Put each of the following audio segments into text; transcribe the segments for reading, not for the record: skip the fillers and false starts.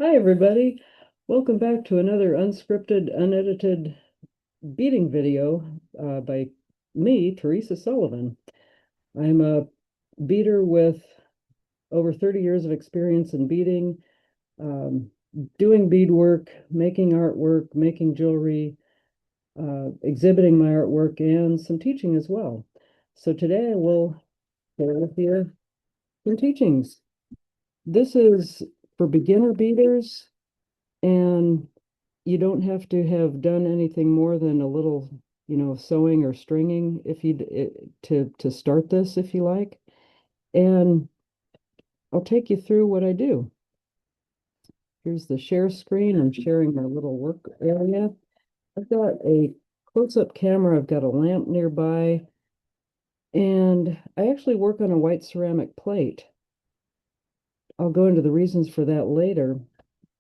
Hi, everybody. Welcome back to another unscripted, unedited beading video by me, Teresa Sullivan. I'm a beader with over 30 years of experience in beading, um, doing beadwork, making artwork, making jewelry, exhibiting my artwork, and some teaching as well. So today I will share with you some teachings. This is for beginner beaders, and you don't have to have done anything more than a little, sewing or stringing if you to start this if you like. And I'll take you through what I do. Here's the share screen. I'm sharing my little work area. I've got a close-up camera. I've got a lamp nearby, and I actually work on a white ceramic plate. I'll go into the reasons for that later.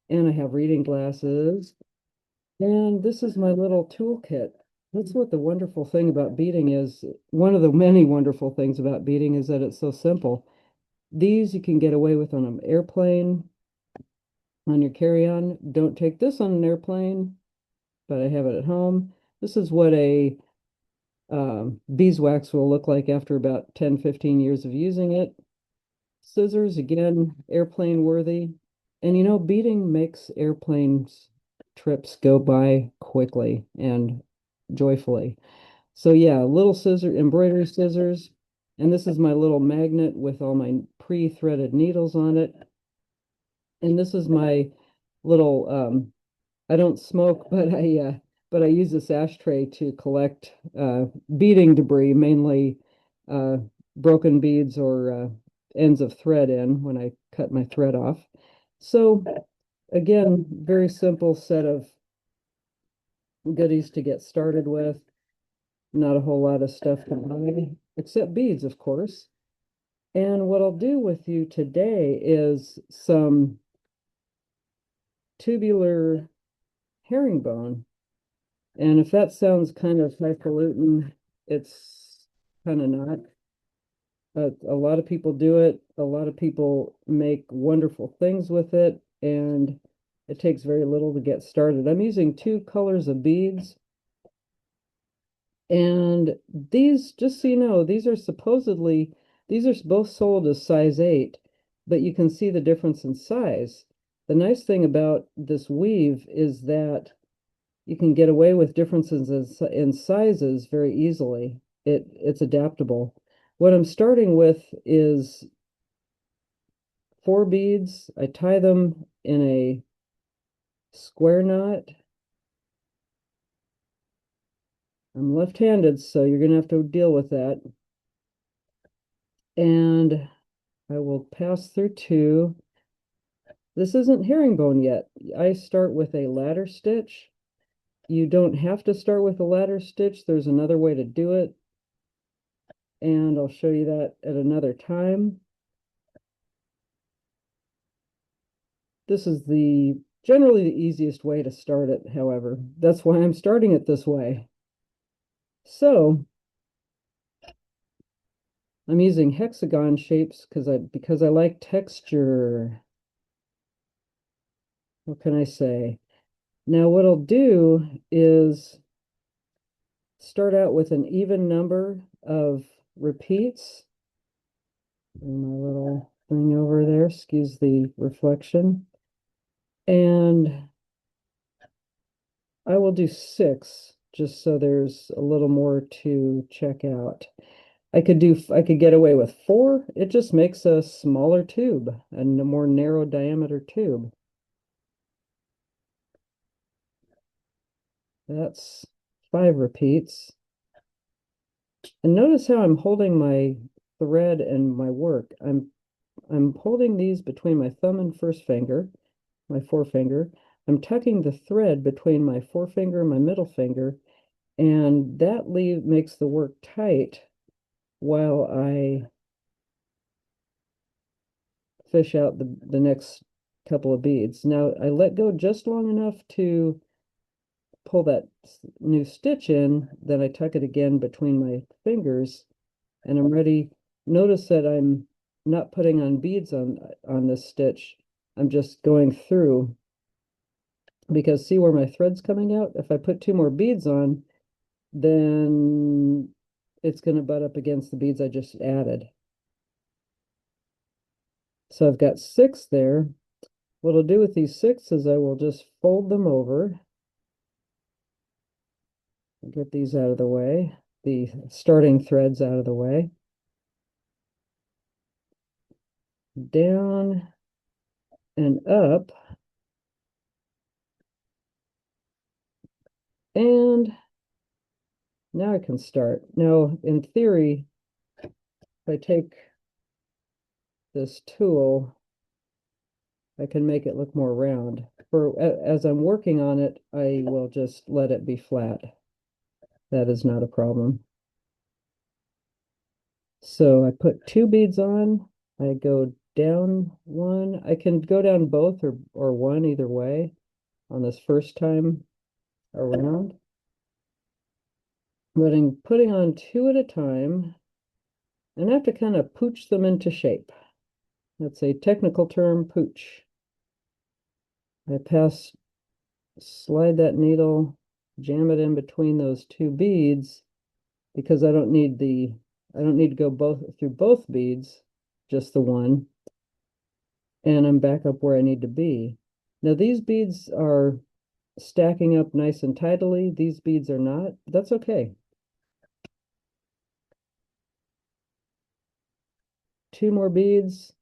And I have reading glasses. And this is my little toolkit. That's what the wonderful thing about beading is. One of the many wonderful things about beading is that it's so simple. These you can get away with on an airplane, on your carry-on. Don't take this on an airplane, but I have it at home. This is what a beeswax will look like after about 10, 15 years of using it. Scissors, again, airplane worthy. And beading makes airplanes trips go by quickly and joyfully. So yeah, little scissor, embroidery scissors. And this is my little magnet with all my pre-threaded needles on it. And this is my little I don't smoke, but I use this ashtray to collect beading debris, mainly uh broken beads or ends of thread in when I cut my thread off. So again, very simple set of goodies to get started with. Not a whole lot of stuff to buy, except beads, of course. And what I'll do with you today is some tubular herringbone. And if that sounds kind of highfalutin, it's kind of not. A lot of people do it. A lot of people make wonderful things with it, and it takes very little to get started. I'm using two colors of beads. And these, just so you know, these are both sold as size 8, but you can see the difference in size. The nice thing about this weave is that you can get away with differences in sizes very easily. It's adaptable. What I'm starting with is 4 beads. I tie them in a square knot. I'm left-handed, so you're going to have to deal with that. And I will pass through 2. This isn't herringbone yet. I start with a ladder stitch. You don't have to start with a ladder stitch. There's another way to do it, and I'll show you that at another time. This is generally the easiest way to start it, however. That's why I'm starting it this way. So I'm using hexagon shapes because I like texture. What can I say? Now what I'll do is start out with an even number of repeats. Bring my little thing over there, excuse the reflection. And I will do 6 just so there's a little more to check out. I could get away with 4. It just makes a smaller tube and a more narrow diameter tube. That's 5 repeats. And notice how I'm holding my thread and my work. I'm holding these between my thumb and first finger, my forefinger. I'm tucking the thread between my forefinger and my middle finger, and that makes the work tight while I fish out the next couple of beads. Now I let go just long enough to pull that new stitch in, then I tuck it again between my fingers, and I'm ready. Notice that I'm not putting on beads on this stitch. I'm just going through because see where my thread's coming out? If I put two more beads on, then it's going to butt up against the beads I just added. So I've got 6 there. What I'll do with these 6 is I will just fold them over. Get these out of the way, the starting threads out of the way. Down and up. And now I can start. Now, in theory, if I take this tool, I can make it look more round. As I'm working on it, I will just let it be flat. That is not a problem. So I put 2 beads on. I go down one. I can go down both or one either way on this first time around. But I'm putting on 2 at a time, and I have to kind of pooch them into shape. That's a technical term, pooch. I slide that needle, jam it in between those 2 beads because I don't need to go through both beads, just the one, and I'm back up where I need to be. Now these beads are stacking up nice and tidily. These beads are not. That's okay. 2 more beads.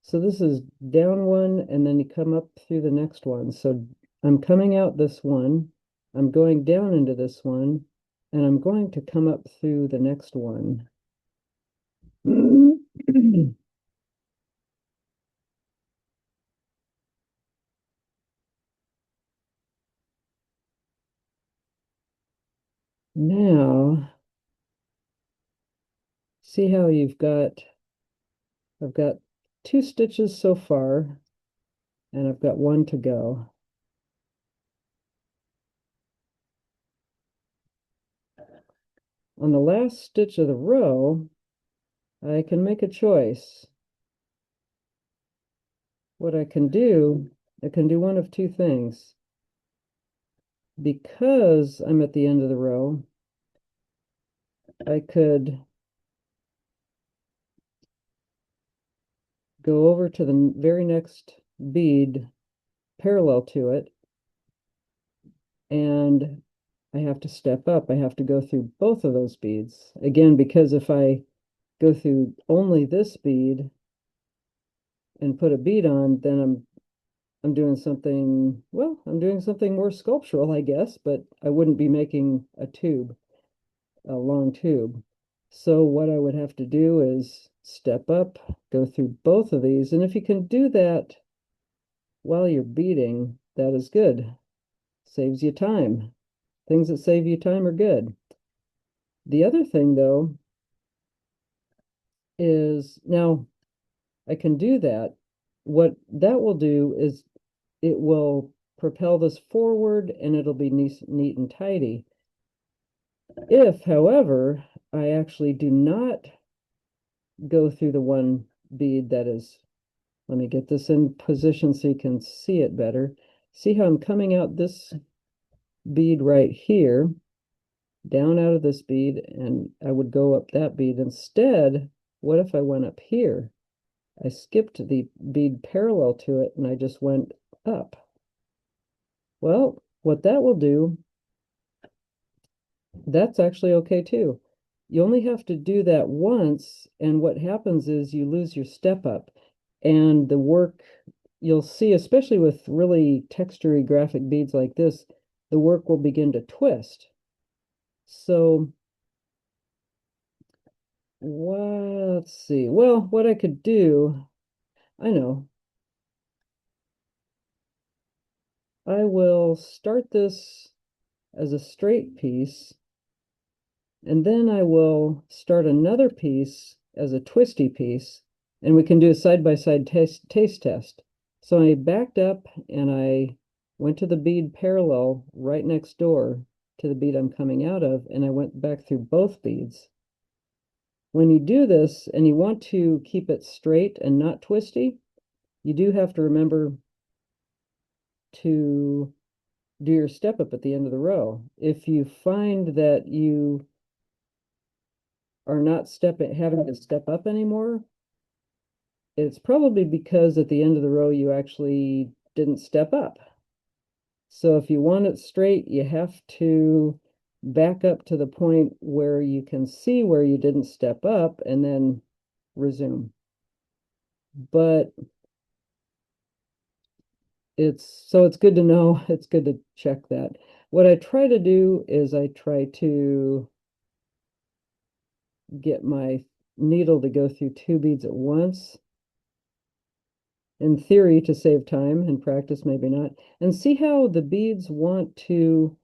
So this is down one, and then you come up through the next one. So I'm coming out this one, I'm going down into this one, and I'm going to come up through the next one. Now, see how I've got 2 stitches so far, and I've got 1 to go. On the last stitch of the row, I can make a choice. What I can do one of 2 things. Because I'm at the end of the row, I could go over to the very next bead parallel to it, and I have to step up. I have to go through both of those beads. Again, because if I go through only this bead and put a bead on, then I'm doing something, well, I'm doing something more sculptural, I guess, but I wouldn't be making a long tube. So what I would have to do is step up, go through both of these, and if you can do that while you're beading, that is good. Saves you time. Things that save you time are good. The other thing, though, is now I can do that. What that will do is it will propel this forward and it'll be neat and tidy. If, however, I actually do not go through the one bead that is, let me get this in position so you can see it better. See how I'm coming out this bead right here, down out of this bead, and I would go up that bead. Instead, what if I went up here? I skipped the bead parallel to it and I just went up. Well, what that will do, that's actually okay too. You only have to do that once, and what happens is you lose your step up, and the work you'll see, especially with really textury graphic beads like this, the work will begin to twist. So let's see. Well, what I could do, I know. I will start this as a straight piece, and then I will start another piece as a twisty piece, and we can do a side-by-side taste test. So I backed up and I went to the bead parallel right next door to the bead I'm coming out of, and I went back through both beads. When you do this and you want to keep it straight and not twisty, you do have to remember to do your step up at the end of the row. If you find that you are not having to step up anymore, it's probably because at the end of the row you actually didn't step up. So if you want it straight, you have to back up to the point where you can see where you didn't step up and then resume. But it's good to know, it's good to check that. What I try to do is I try to get my needle to go through two beads at once, in theory to save time, in practice maybe not, and see how the beads want to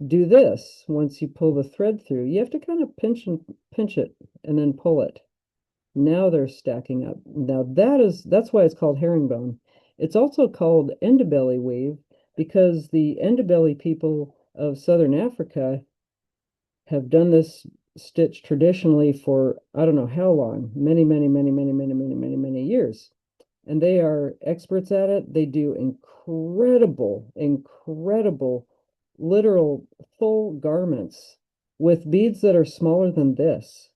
do this once you pull the thread through. You have to kind of pinch it and then pull it. Now they're stacking up. Now that's why it's called herringbone. It's also called Ndebele weave because the Ndebele people of southern Africa have done this stitch traditionally for I don't know how long, many years. And they are experts at it. They do incredible, literal full garments with beads that are smaller than this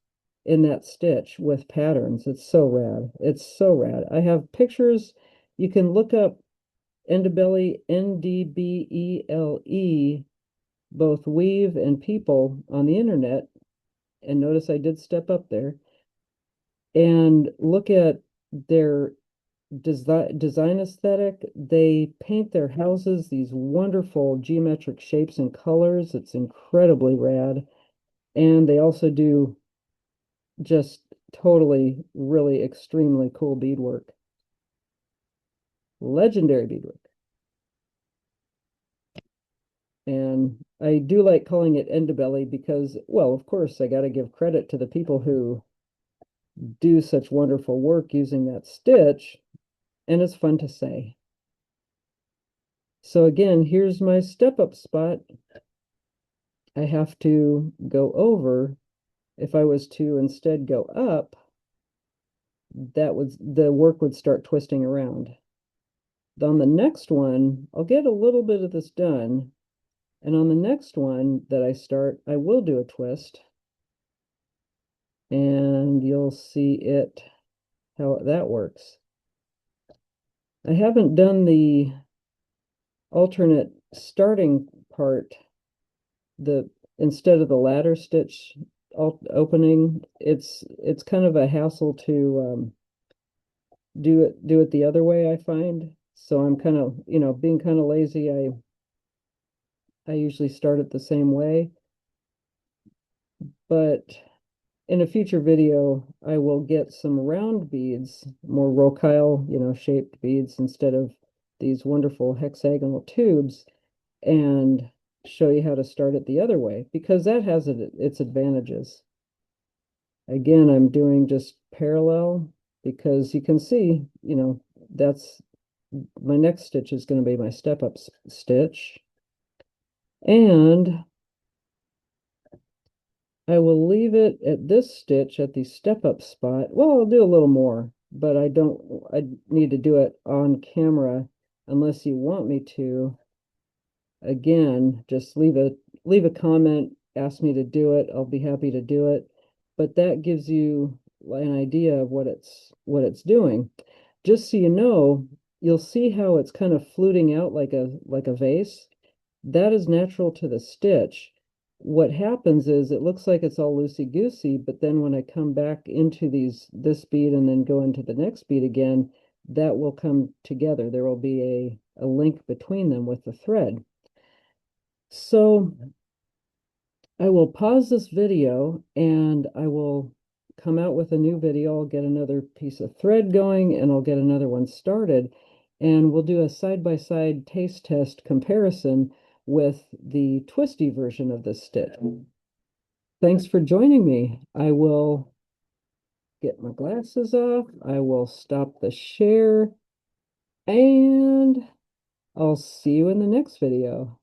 in that stitch with patterns. It's so rad. It's so rad. I have pictures. You can look up Ndebele, Ndebele, both weave and people on the internet. And notice I did step up there and look at their design aesthetic. They paint their houses these wonderful geometric shapes and colors. It's incredibly rad. And they also do just totally, really extremely cool beadwork. Legendary beadwork. And I do like calling it Ndebele because, well, of course, I got to give credit to the people who do such wonderful work using that stitch, and it's fun to say. So again, here's my step-up spot. I have to go over. If I was to instead go up, the work would start twisting around. On the next one, I'll get a little bit of this done. And on the next one that I start, I will do a twist. And you'll see how that works. I haven't done the alternate starting part, instead of the ladder stitch opening. It's kind of a hassle to do it the other way, I find. So I'm kind of, being kind of lazy. I usually start it the same way. But in a future video, I will get some round beads, more rocaille, shaped beads instead of these wonderful hexagonal tubes, and show you how to start it the other way because that has its advantages. Again, I'm doing just parallel because you can see, that's my next stitch is going to be my step-up stitch. And I will leave it at this stitch at the step-up spot. Well, I'll do a little more, but I need to do it on camera unless you want me to. Again, just leave a comment, ask me to do it. I'll be happy to do it. But that gives you an idea of what it's doing. Just so you know, you'll see how it's kind of fluting out like a vase. That is natural to the stitch. What happens is it looks like it's all loosey-goosey, but then when I come back into this bead and then go into the next bead again, that will come together. There will be a link between them with the thread. So I will pause this video and I will come out with a new video. I'll get another piece of thread going and I'll get another one started. And we'll do a side-by-side taste test comparison with the twisty version of this stitch. Thanks for joining me. I will get my glasses off. I will stop the share and I'll see you in the next video.